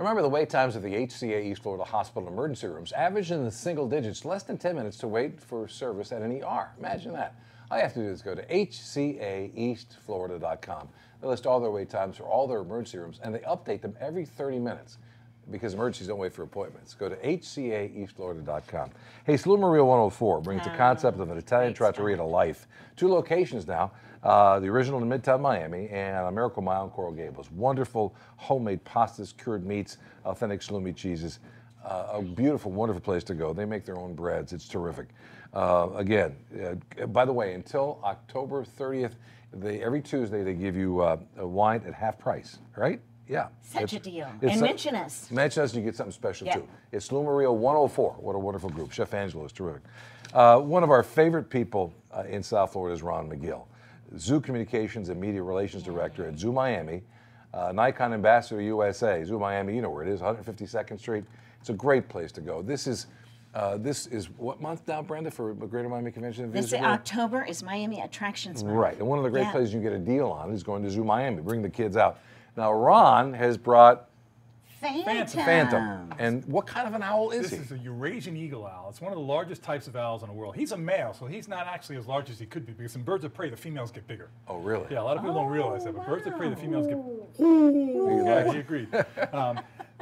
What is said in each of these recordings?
Remember the wait times at the HCA East Florida Hospital emergency rooms average in the single digits, less than 10 minutes to wait for service at an ER. Imagine that. All you have to do is go to hcaeastflorida.com. They list all their wait times for all their emergency rooms, and they update them every 30 minutes because emergencies don't wait for appointments. Go to hcaeastflorida.com. Hey, Slumaria 104 brings the concept of an Italian trattoria to life. 2 locations now. The original in Midtown Miami and a Miracle Mile in Coral Gables. Wonderful homemade pastas, cured meats, authentic salumi cheeses. A beautiful, wonderful place to go. They make their own breads. It's terrific. Again, by the way, until October 30th, every Tuesday they give you a wine at half price, right? Yeah. Such a deal. And mention us. Mention us and you get something special too. It's Slumaria 104. What a wonderful group. Chef Angelo is terrific. One of our favorite people in South Florida is Ronmagill. Zoo Communications and Media Relations Director at Zoo Miami, Nikon Ambassador USA. Zoo Miami, you know where it is, 152nd Street. It's a great place to go. This is what month now, Brenda, for the Greater Miami Convention and Visitors Bureau? October is Miami Attractions Month. Right, and one of the great places you get a deal on is going to Zoo Miami. Bring the kids out. Now, Ron has brought Phantom. And what kind of an owl is he? This is a Eurasian eagle owl. It's one of the largest types of owls in the world. He's a male, so he's not actually as large as he could be, because in birds of prey, the females get bigger. Oh, really? Yeah, a lot of people don't realize that, but birds of prey, the females get he agreed.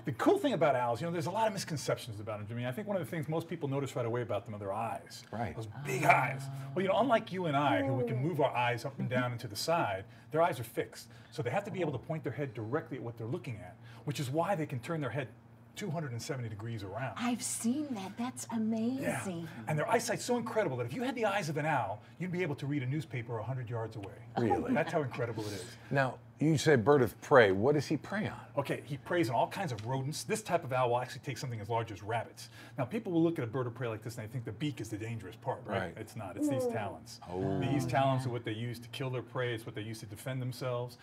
The cool thing about owls, there's a lot of misconceptions about them, Jimmy. I think one of the things most people notice right away about them are their eyes. Right. Those big eyes. Well, unlike you and I, who we can move our eyes up and down and to the side, their eyes are fixed. So they have to be able to point their head directly at what they're looking at, which is why they can turn their head 270 degrees around. I've seen that. That's amazing. Yeah. And their eyesight's so incredible that if you had the eyes of an owl, you'd be able to read a newspaper 100 yards away. Really? That's how incredible it is. Now, you say bird of prey. What does he prey on? Okay, he preys on all kinds of rodents. This type of owl will actually take something as large as rabbits. Now, people will look at a bird of prey like this and they think the beak is the dangerous part, right? It's not. It's these talons. Oh. These talons are what they use to kill their prey. It's what they use to defend themselves.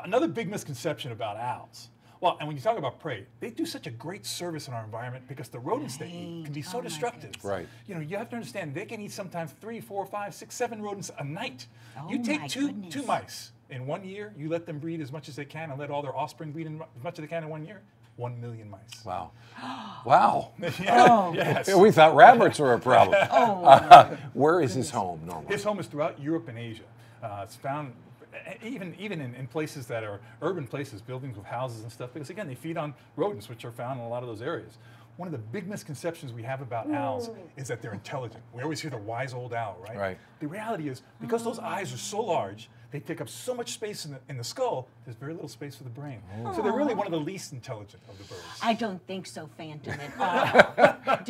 Another big misconception about owls. Well, and when you talk about prey, they do such a great service in our environment because the rodents they eat can be so destructive. Right. You have to understand, they can eat sometimes 3, 4, 5, 6, 7 rodents a night. Oh, you take my two goodness. mice in 1 year, you let them breed as much as they can and let all their offspring breed as much as they can in 1 year, 1 million mice. Wow. Wow. Yes. We thought rabbits were a problem. Where is his home normally? His home is throughout Europe and Asia. It's found even in places that are urban places, buildings with houses and stuff, because again, they feed on rodents, which are found in a lot of those areas. One of the big misconceptions we have about owls is that they're intelligent. We always hear the wise old owl, right? Right. The reality is, because those eyes are so large, they take up so much space in the skull, there's very little space for the brain. So they're really one of the least intelligent of the birds. I don't think so, Phantom, at all.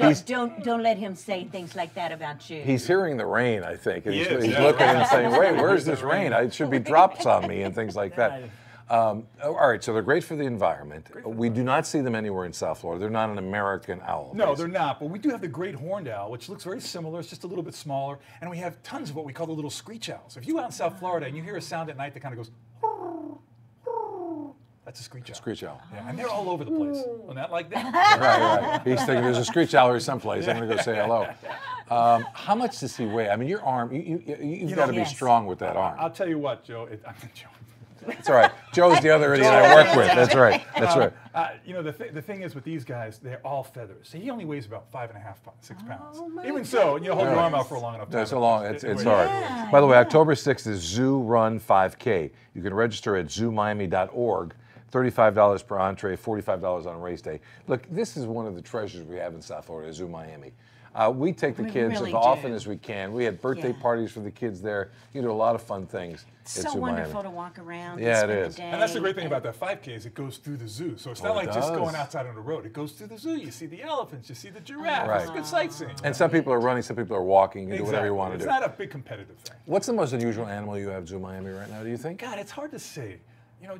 Don't let him say things like that about you. He's hearing the rain, I think. And he's is, looking and saying, wait, where's this rain? It should be drops on me and things like that. All right, so they're great for the environment. We do not see them anywhere in South Florida. They're not an American owl. No, they're not, but we do have the great horned owl, which looks very similar. It's just a little bit smaller. And we have tons of what we call the little screech owls. If you out in South Florida and you hear a sound at night that kind of goes, that's a screech owl. Screech owl. Yeah, and they're all over the place. Well, not like that. Right. He's thinking there's a screech owl here someplace. I'm going to go say hello. How much does he weigh? I mean, your arm, you've got to be strong with that arm. I'll tell you what, Joe. Joe. It's all right. Joe's the other idiot I work with. That's right. That's right. The thing is with these guys, they're all feathers. So he only weighs about 5.5 pounds, 6 pounds. Oh, my Even so, hold your arm out for a long enough time. That's so long. It's hard. By the way, October 6th is Zoo Run 5K. You can register at zoomiami.org. $35 per entree, $45 on race day. Look, this is one of the treasures we have in South Florida, Zoo Miami. We take the kids really as often as we can. We had birthday parties for the kids there. You do a lot of fun things. So wonderful to walk around. Yeah, and it spend is. the day. And that's the great thing about that 5K is it goes through the zoo. So it's not like just going outside on the road. It goes through the zoo. You see the elephants. You see the giraffe. Right. It's good sightseeing. And some people are running, some people are walking. You do whatever you want to do. It's not a big competitive thing. What's the most unusual animal you have at Zoo Miami right now, do you think? God, it's hard to say.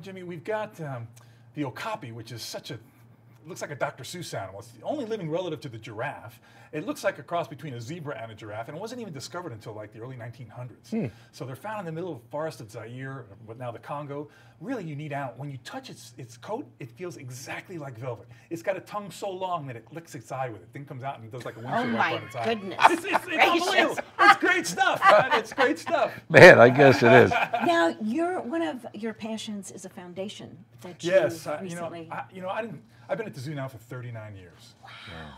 Jimmy, we've got the okapi, which is looks like a Dr. Seuss animal. It's the only living relative to the giraffe. It looks like a cross between a zebra and a giraffe, and it wasn't even discovered until like the early 1900s. So they're found in the middle of the forest of Zaire, but now the Congo. Really unique animal. When you touch its coat, it feels exactly like velvet. It's got a tongue so long that it licks its eye with it. Thing comes out and it does like a windshield wiper on its eye. Goodness. It's unbelievable. It's great stuff, man. It's great stuff. Man, I guess it is. Now, one of your passions is a foundation that you Yes, recently. I've been at the zoo now for 39 years. Wow.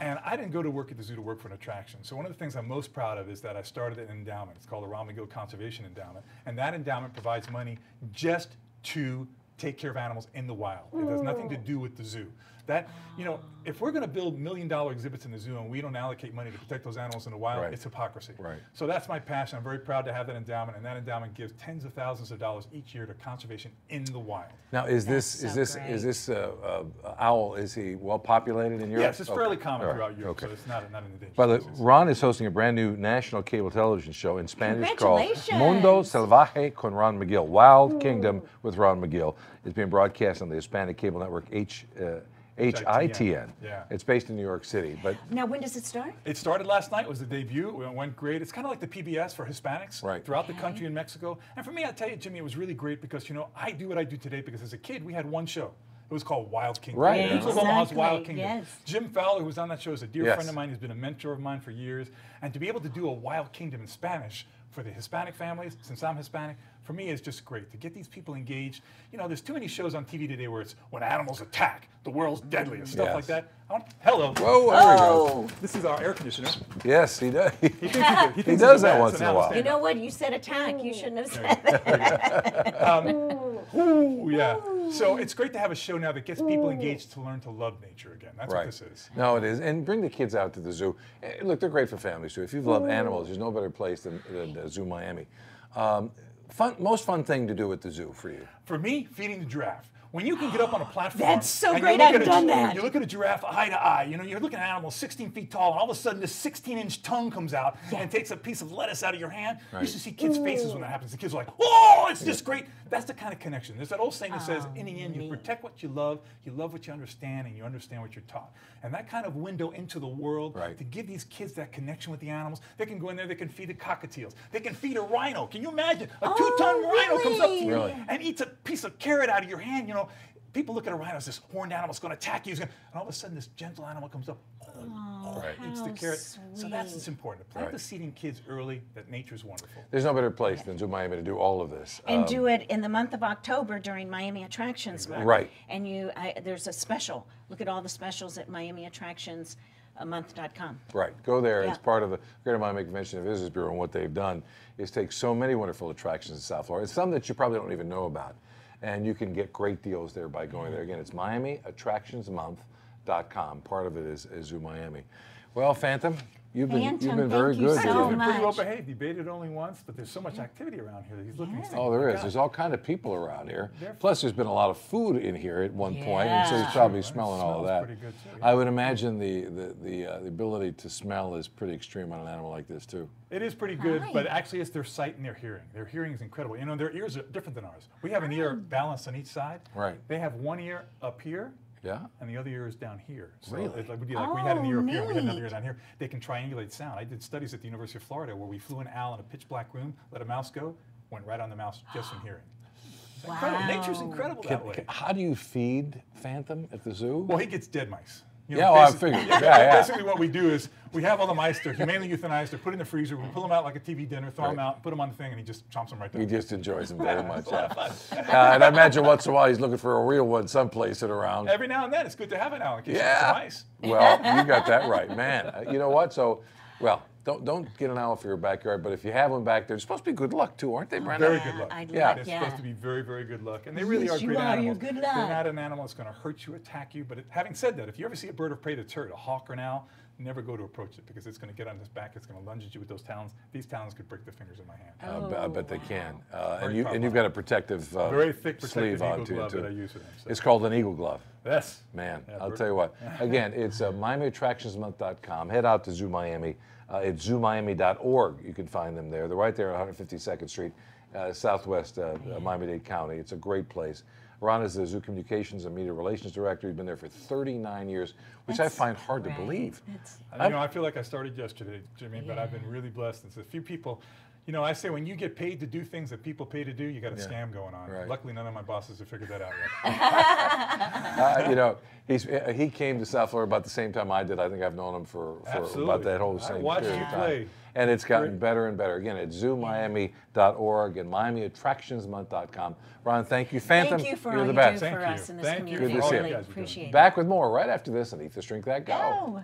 And I didn't go to work at the zoo to work for an attraction. So one of the things I'm most proud of is that I started an endowment. It's called the Ronmagill Conservation Endowment. And that endowment provides money just to take care of animals in the wild. It has nothing to do with the zoo. That, if we're going to build $1 million exhibits in the zoo and we don't allocate money to protect those animals in the wild, it's hypocrisy. Right. So that's my passion. I'm very proud to have that endowment, and that endowment gives tens of thousands of dollars each year to conservation in the wild. Now, is this owl? Is he well populated in Europe? Yes, it's fairly common throughout Europe, so it's not an endangered By the species. Ron is hosting a brand new national cable television show in Spanish called Congratulations. Mundo Salvaje con Ron Magill, Wild Kingdom with Ron Magill. It's being broadcast on the Hispanic cable network HITN. Yeah. It's based in New York City, but Now, when does it start? It started last night. It was the debut. It went great. It's kind of like the PBS for Hispanics throughout the country in Mexico. And for me, I tell you, Jimmy, it was really great because, I do what I do today because as a kid, we had one show. It was called Wild Kingdom. Right. Prince of Omaha's Wild Kingdom. Yes. Jim Fowler, who was on that show, is a dear friend of mine. He's been a mentor of mine for years. And to be able to do a Wild Kingdom in Spanish for the Hispanic families, since I'm Hispanic, for me is just great to get these people engaged. There's too many shows on TV today where it's when animals attack, the world's deadliest, stuff like that. Hello. Whoa, there we go. This is our air conditioner. Yes, he does. He thinks He does that once in a while. You know what? You said attack. You shouldn't have said that. Yeah. So it's great to have a show now that gets people engaged to learn to love nature again. That's what this is. No, it is. And bring the kids out to the zoo. Look, they're great for families too. If you love animals, there's no better place than Zoo Miami. Most fun thing to do at the zoo for you? For me, feeding the giraffe. When you can get up on a platform. That's so and great, you look I've at done that. You look at a giraffe eye to eye. You're looking at an animal 16 feet tall, and all of a sudden this 16-inch tongue comes out and takes a piece of lettuce out of your hand. You used to see kids' faces when that happens. The kids are like, oh, it's just great. That's the kind of connection. There's that old saying that says, in the end, you protect what you love what you understand, and you understand what you're taught. And that kind of window into the world, to give these kids that connection with the animals, they can go in there, they can feed the cockatiels. They can feed a rhino. Can you imagine? A 2-ton rhino comes up to you and eats a piece of carrot out of your hand, People look at a rhino as this horned animal is going to attack you, and all of a sudden this gentle animal comes up, eats the carrot. Sweet. So that's what's important. Plant the seed in kids early that nature's wonderful. There's no better place than Zoo Miami to do all of this. And do it in the month of October during Miami Attractions Month. Right. And there's a special. Look at all the specials at MiamiAttractionsMonth.com. Right. Go there. It's part of the Greater Miami Convention and Visitors Bureau, and what they've done is take so many wonderful attractions in South Florida. It's some that you probably don't even know about. And you can get great deals there by going there. Again, it's MiamiAttractionsMonth.com. Part of it is Zoo Miami. Well, Phantom, you've been very good. Thank you so He's been pretty well much. behaved. He baited only once, but there's so much activity around here that he's looking. He's thinking, Oh, there is. God. There's all kind of people around here. Plus, there's been a lot of food in here at one point, and so he's probably smelling all of that. Pretty good too, I would imagine the ability to smell is pretty extreme on an animal like this too. It is pretty good, but actually it's their sight and their hearing. Their hearing is incredible. Their ears are different than ours. We have an ear balanced on each side. Right. They have one ear up here. Yeah. And the other ear is down here. So Really? it's like we had an ear up here, we had another ear down here. They can triangulate sound. I did studies at the University of Florida where we flew an owl in a pitch black room, let a mouse go, went right on the mouse just from hearing. It's incredible. Nature's incredible that way. How do you feed Phantom at the zoo? Well, he gets dead mice. I figured. Basically what we do is we have all the mice, they're humanely euthanized, they're put in the freezer, we pull them out like a TV dinner, throw them out, put them on the thing, and he just chomps them right down. He just enjoys them very much. And I imagine once in a while he's looking for a real one someplace around. Every now and then, it's good to have an owl in case you get some mice. Well, you got that right, man. You know what? So, don't get an owl for your backyard, but if you have one back there, it's supposed to be good luck too, aren't they, Brenda? Very good luck. Yeah. It's supposed to be very, very good luck. And they really are great You're animals. good luck. They're not an animal that's going to hurt you, attack you. But having said that, if you ever see a bird of prey that's hurt, a hawk or an owl, never go to approach it because it's going to get on its back. It's going to lunge at you with those talons. These talons could break the fingers in my hand. I bet they can. And you've got a protective very thick sleeve protective on eagle glove too. that I use for them. So. It's called an eagle glove. Yes. Man, I'll tell you what. Again, it's MiamiAttractionsMonth.com. Head out to Zoo Miami. It's zoomiami.org. You can find them there. They're right there on 152nd Street, southwest Miami-Dade County. It's a great place. Ron is the Zoo Communications and Media Relations Director. He's been there for 39 years, which I find hard to believe. I feel like I started yesterday, Jimmy, but I've been really blessed. It's a few people. I say when you get paid to do things that people pay to do, you got a scam going on. Right. Luckily, none of my bosses have figured that out yet. He came to South Florida about the same time I did. I think I've known him for about that whole same period of time. Play. And it's gotten better and better. Again, at zoomiami.org and MiamiAttractionsMonth.com. Ron, thank you. Phantom, Thank you for you're all the you best. do for Thank us you. in this Thank you. community. Good to see Really you. appreciate it. Back with more right after this on Eat This, Drink That, Go. Go.